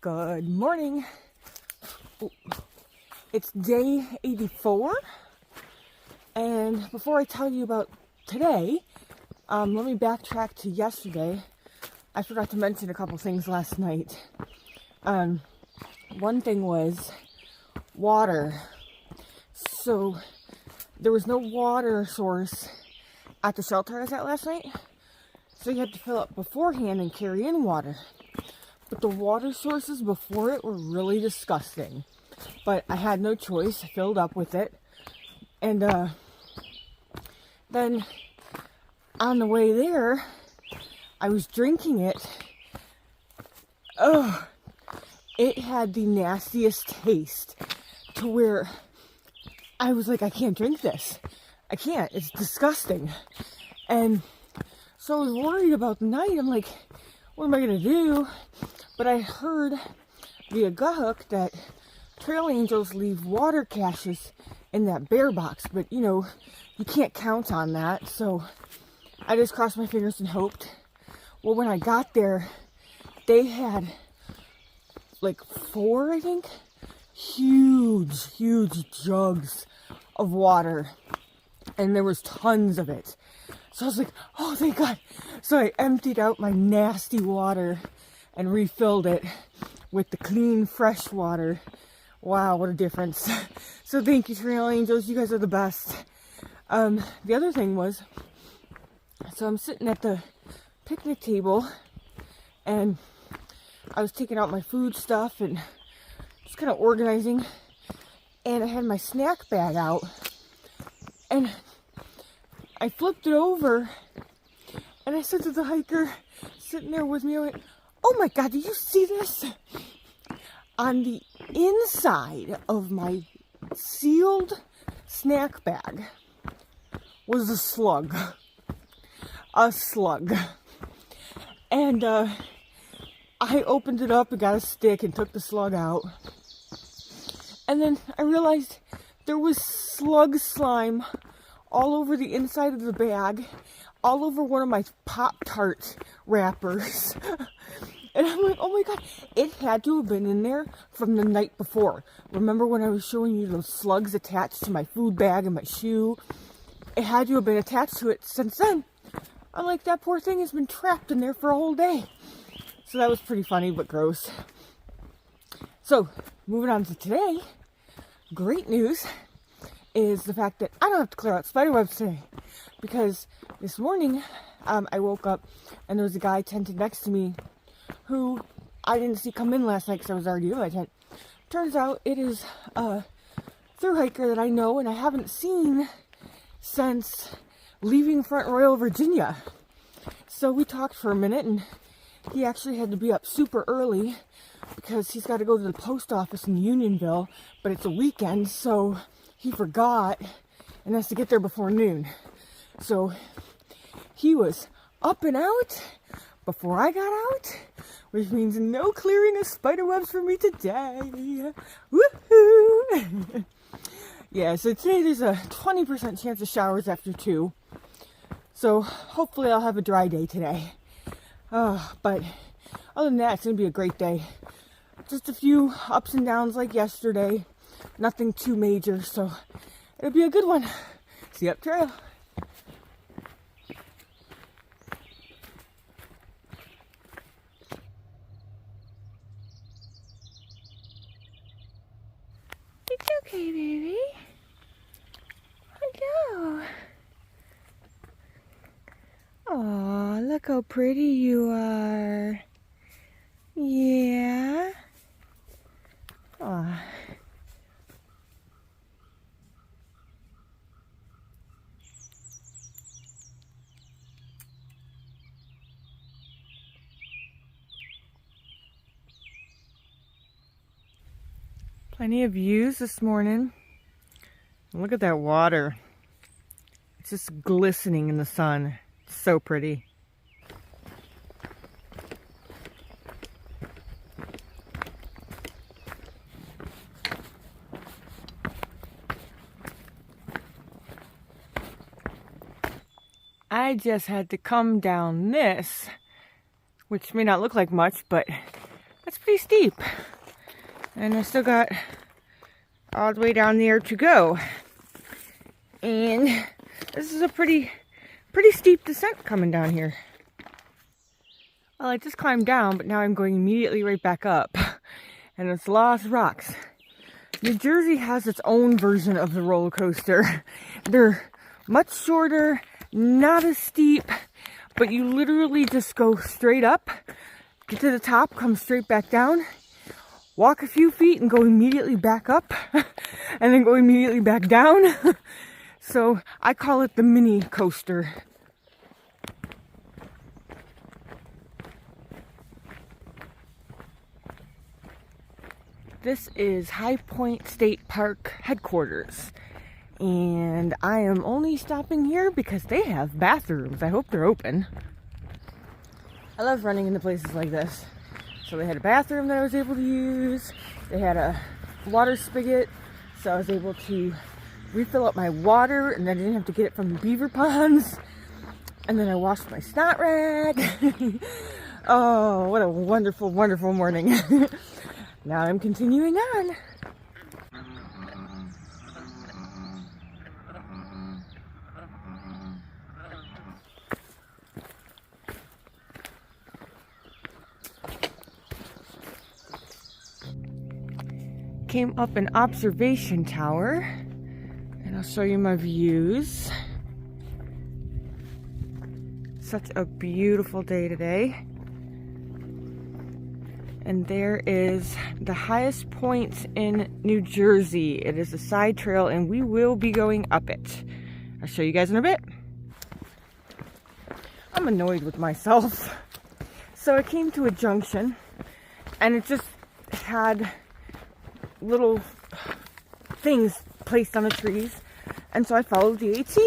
Good morning. It's day 84, and before I tell you about today, let me backtrack to yesterday. I forgot to mention a couple things last night. One thing was water. So there was no water source at the shelter I was at last night, so you had to fill up beforehand and carry in water. But the water sources before it were really disgusting. But I had no choice. I filled up with it. And then on the way there, I was drinking it. Oh, it had the nastiest taste to where I was like, I can't drink this. I can't. It's disgusting. And so I was worried about the night. I'm like, what am I going to do? But I heard via Gahhook that trail angels leave water caches in that bear box. But, you know, you can't count on that. So I just crossed my fingers and hoped. Well, when I got there, they had like 4, I think, huge jugs of water. And there was tons of it. So I was like, oh, thank God. So I emptied out my nasty water and refilled it with the clean, fresh water. Wow, what a difference. So thank you, Trail Angels. You guys are the best. The other thing was, so I'm sitting at the picnic table, and I was taking out my food stuff and just kind of organizing, and I had my snack bag out, and I flipped it over, and I said to the hiker sitting there with me, I went, oh my God, did you see this? On the inside of my sealed snack bag was a slug. A slug. And I opened it up and got a stick and took the slug out. And then I realized there was slug slime all over the inside of the bag, all over one of my Pop-Tart wrappers. And I'm like, oh my God, it had to have been in there from the night before. Remember when I was showing you those slugs attached to my food bag and my shoe? It had to have been attached to it since then. I'm like, that poor thing has been trapped in there for a whole day. So that was pretty funny, but gross. So, moving on to today, great news is the fact that I don't have to clear out spiderwebs today. Because this morning, I woke up and there was a guy tented next to me who I didn't see come in last night because I was already in my tent. Turns out it is a thru hiker that I know and I haven't seen since leaving Front Royal, Virginia. So we talked for a minute, and he actually had to be up super early because he's got to go to the post office in Unionville, but it's a weekend, so he forgot and has to get there before noon. So he was up and out before I got out, which means no clearing of spiderwebs for me today. Woohoo! Yeah, so today there's a 20% chance of showers after 2. So hopefully I'll have a dry day today. But other than that, it's going to be a great day. Just a few ups and downs like yesterday. Nothing too major, so it'll be a good one. See you up trail. It's okay, baby. Hello. Aw, look how pretty you are. Yeah. Aw. Plenty of views this morning. Look at that water. It's just glistening in the sun. It's so pretty. I just had to come down this, which may not look like much, but That's pretty steep. And I still got all the way down there to go. And this is a pretty steep descent coming down here. Well, I just climbed down, but now I'm going immediately right back up. And it's lost rocks. New Jersey has its own version of the roller coaster. They're much shorter, not as steep, but you literally just go straight up, get to the top, come straight back down, walk a few feet and go immediately back up, and then go immediately back down. So I call it the mini coaster. This is High Point State Park headquarters, and I am only stopping here because they have bathrooms. I hope they're open. I love running into places like this. So they had a bathroom that I was able to use. They had a water spigot, so I was able to refill up my water, and then I didn't have to get it from the beaver ponds. And then I washed my snot rag. Oh, what a wonderful, wonderful morning. Now I'm continuing on. Came up an observation tower, and I'll show you my views. Such a beautiful day today. And there is the highest point in New Jersey. It is a side trail, and we will be going up it. I'll show you guys in a bit. I'm annoyed with myself. So I came to a junction, and it just had little things placed on the trees. And so I followed the AT.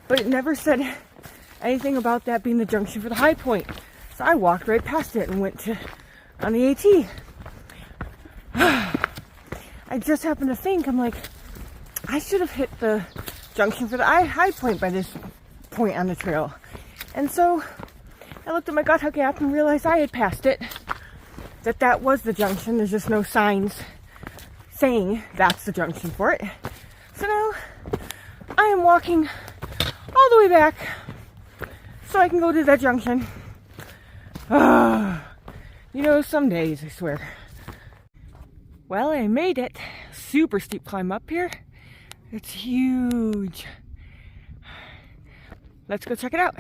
But it never said anything about that being the junction for the high point. So I walked right past it and went to on the AT. I just happened to think, I'm like, I should have hit the junction for the high point by this point on the trail. And so I looked at my Gotthard app and realized I had passed it. That was the junction. There's just no signs saying that's the junction for it. So now I am walking all the way back so I can go to that junction. You know, some days, I swear. Well, I made it. Super steep climb up here. It's huge. Let's go check it out.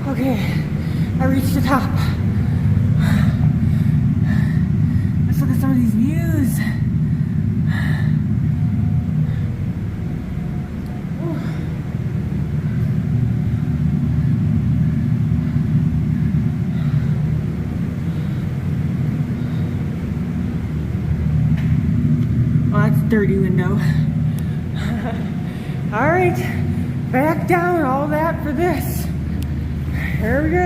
Okay, I reached the top. Let's look at some of these views. Oh, that's a dirty window. All right, back down, all that for this. Here we go.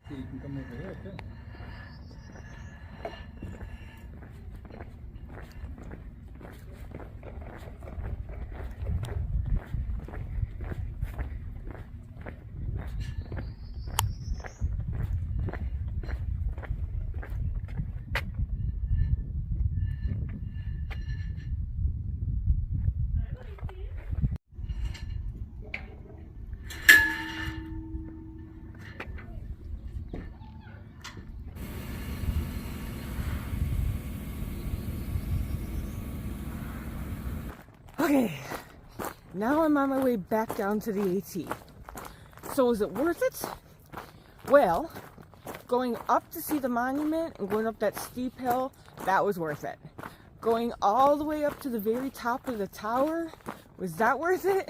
You can come over here, too. Okay, now I'm on my way back down to the AT. So is it worth it? Well, going up to see the monument and going up that steep hill, that was worth it. Going all the way up to the very top of the tower, was that worth it?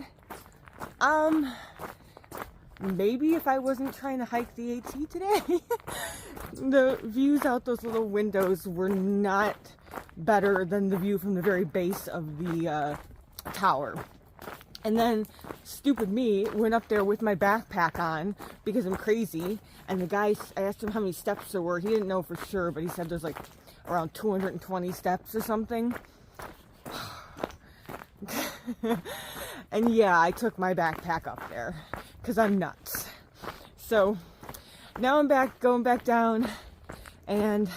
maybe if I wasn't trying to hike the AT today, the views out those little windows were not better than the view from the very base of the tower. And then, stupid me, went up there with my backpack on because I'm crazy. And the guy, I asked him how many steps there were. He didn't know for sure, but he said there's like around 220 steps or something. And yeah, I took my backpack up there because I'm nuts. So now I'm back, going back down, and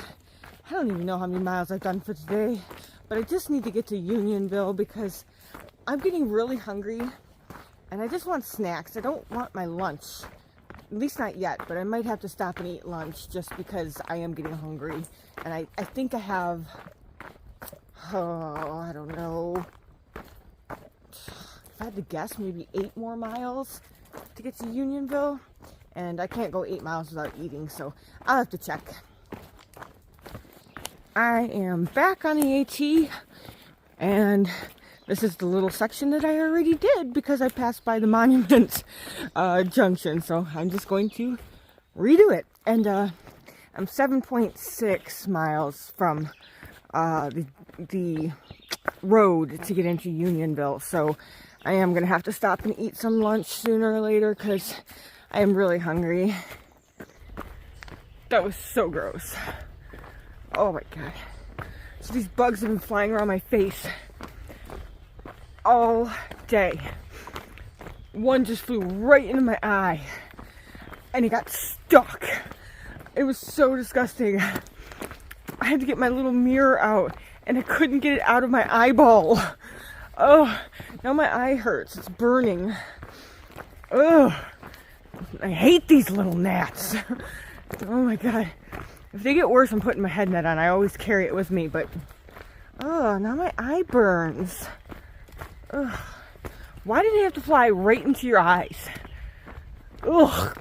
I don't even know how many miles I've done for today, but I just need to get to Unionville because I'm getting really hungry and I just want snacks. I don't want my lunch, at least not yet, but I might have to stop and eat lunch just because I am getting hungry. And I think I have, I don't know, if I had to guess, maybe 8 more miles to get to Unionville. And I can't go 8 miles without eating, so I'll have to check. I am back on the AT, and this is the little section that I already did because I passed by the Monument Junction, so I'm just going to redo it. And I'm 7.6 miles from the road to get into Unionville, so I am going to have to stop and eat some lunch sooner or later because I am really hungry. That was so gross. Oh my god. So these bugs have been flying around my face all day. One just flew right into my eye and it got stuck. It was so disgusting. I had to get my little mirror out and I couldn't get it out of my eyeball. Oh, now my eye hurts. It's burning. Ugh. I hate these little gnats. Oh my god. If they get worse, I'm putting my head net on. I always carry it with me, but oh, now my eye burns. Ugh. Why did they have to fly right into your eyes? Ugh.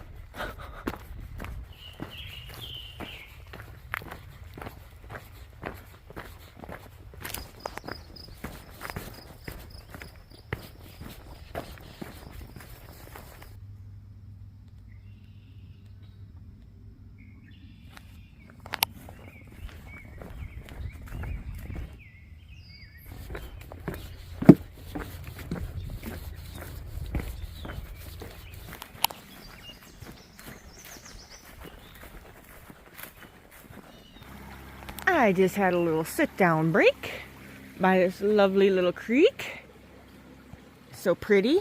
I just had a little sit-down break by this lovely little creek. So pretty.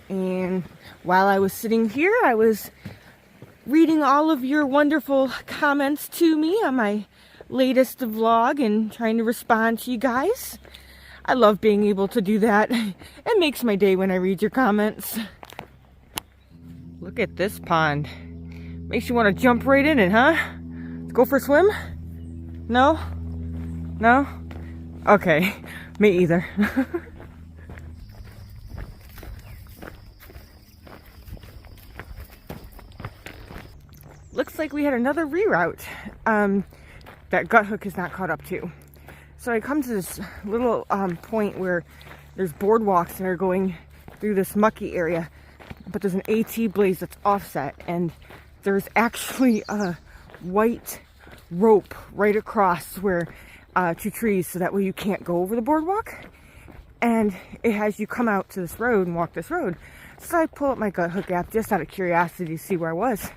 And while I was sitting here, I was reading all of your wonderful comments to me on my latest vlog and trying to respond to you guys. I love being able to do that. It makes my day when I read your comments. Look at this pond. Makes you want to jump right in it, huh? Let's go for a swim? No? No? Okay. Me either. Looks like we had another reroute that gut hook is not caught up to. So I come to this little point where there's boardwalks that are going through this mucky area, but there's an AT blaze that's offset, and there's actually a white rope right across where 2 trees, so that way you can't go over the boardwalk, and it has you come out to this road and walk this road. So I pull up my gut hook app just out of curiosity to see where I was.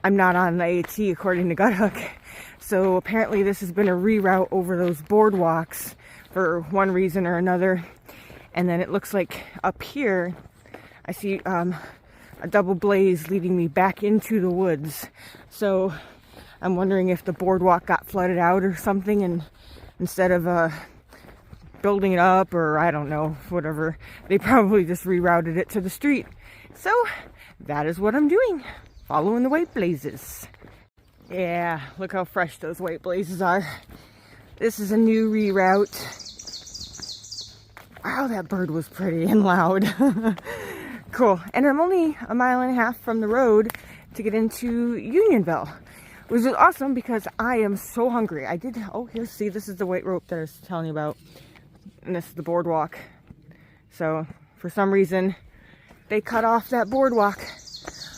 I'm not on the AT according to gut hook, so apparently this has been a reroute over those boardwalks for one reason or another. And then it looks like up here I see a double blaze leading me back into the woods. So I'm wondering if the boardwalk got flooded out or something, and instead of building it up, or I don't know, whatever, they probably just rerouted it to the street. So that is what I'm doing, following the white blazes. Yeah, look how fresh those white blazes are. This is a new reroute. Wow, that bird was pretty and loud. Cool. And I'm only 1.5 miles from the road to get into Unionville, which is awesome because I am so hungry. Oh, here, see, this is the white rope that I was telling you about. And this is the boardwalk. So, for some reason, they cut off that boardwalk.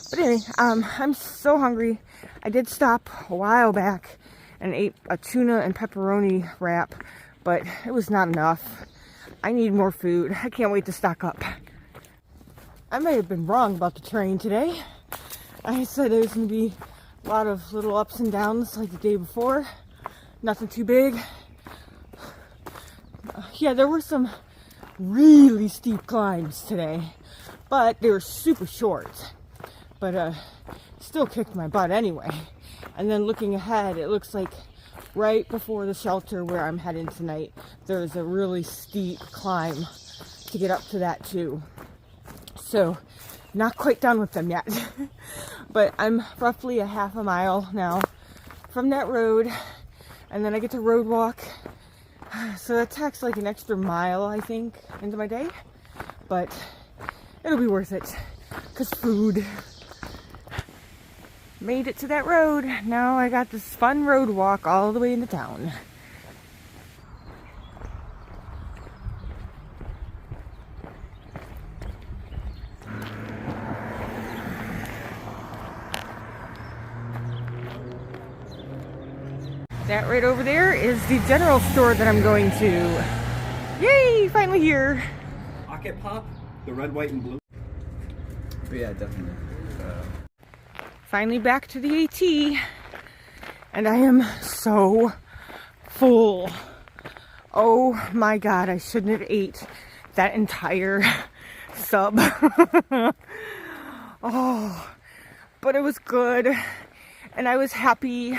But anyway, I'm so hungry. I did stop a while back and ate a tuna and pepperoni wrap, but it was not enough. I need more food. I can't wait to stock up. I may have been wrong about the terrain today. I said there was going to be a lot of little ups and downs like the day before. Nothing too big. Yeah, there were some really steep climbs today, but they were super short. But still kicked my butt anyway. And then looking ahead, it looks like right before the shelter where I'm heading tonight, there's a really steep climb to get up to that too. So, not quite done with them yet. But I'm roughly a half a mile now from that road, and then I get to road walk. So that takes like an extra mile, I think, into my day. But it'll be worth it, because food. Made it to that road. Now I got this fun road walk all the way into town. That right over there is the general store that I'm going to. Yay! Finally here. Pocket Pop, the red, white, and blue. But yeah, definitely. Finally back to the AT, and I am so full. Oh my god, I shouldn't have ate that entire sub. Oh, but it was good, and I was happy,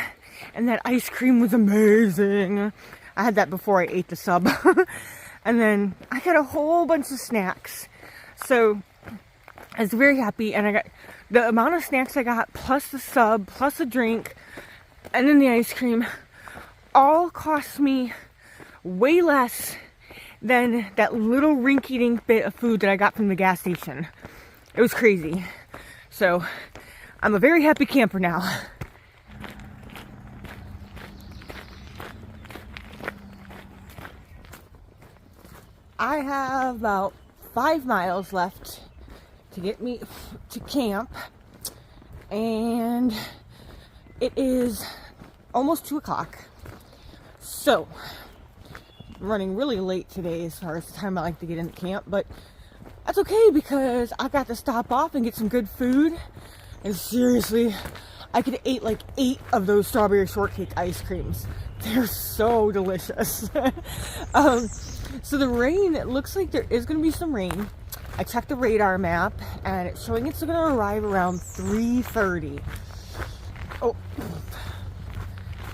and that ice cream was amazing. I had that before I ate the sub. And then I got a whole bunch of snacks, so I was very happy, and I got the amount of snacks I got, plus the sub, plus a drink, and then the ice cream, all cost me way less than that little rinky-dink bit of food that I got from the gas station. It was crazy. So, I'm a very happy camper now. I have about 5 miles left to get me to camp, and it is almost 2 o'clock. So I'm running really late today as far as the time I like to get into camp, but that's okay because I got to stop off and get some good food. And seriously, I could have ate like 8 of those strawberry shortcake ice creams. They're so delicious. So the rain, it looks like there is going to be some rain. I checked the radar map, and it's showing it's going to arrive around 3:30. Oh,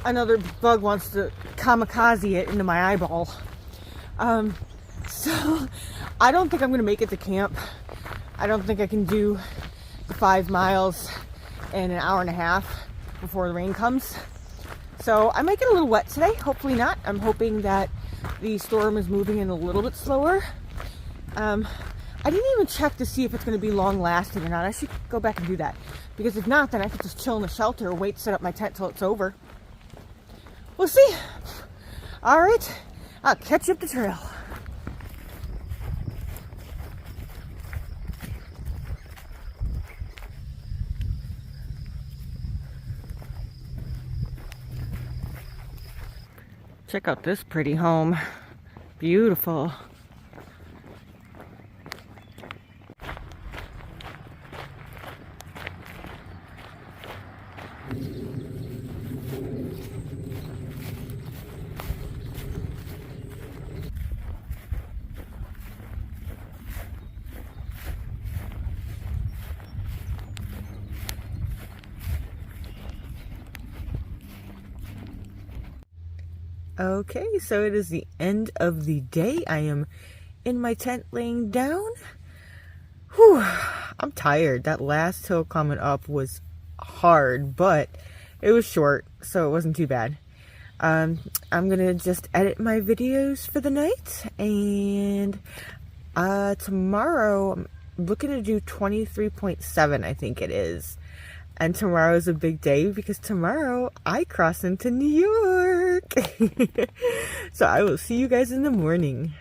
another bug wants to kamikaze it into my eyeball. So I don't think I'm going to make it to camp. I don't think I can do the 5 miles in an hour and a half before the rain comes. So I might get a little wet today. Hopefully not. I'm hoping that the storm is moving in a little bit slower. I didn't even check to see if it's going to be long lasting or not. I should go back and do that. Because if not, then I could just chill in the shelter or wait to set up my tent till it's over. We'll see. Alright, I'll catch you up the trail. Check out this pretty home. Beautiful. Okay, so it is the end of the day. I am in my tent laying down. Whew, I'm tired. That last hill coming up was hard, but it was short, so it wasn't too bad. I'm gonna just edit my videos for the night, and tomorrow I'm looking to do 23.7, I think it is. And tomorrow is a big day because tomorrow I cross into New York. So I will see you guys in the morning.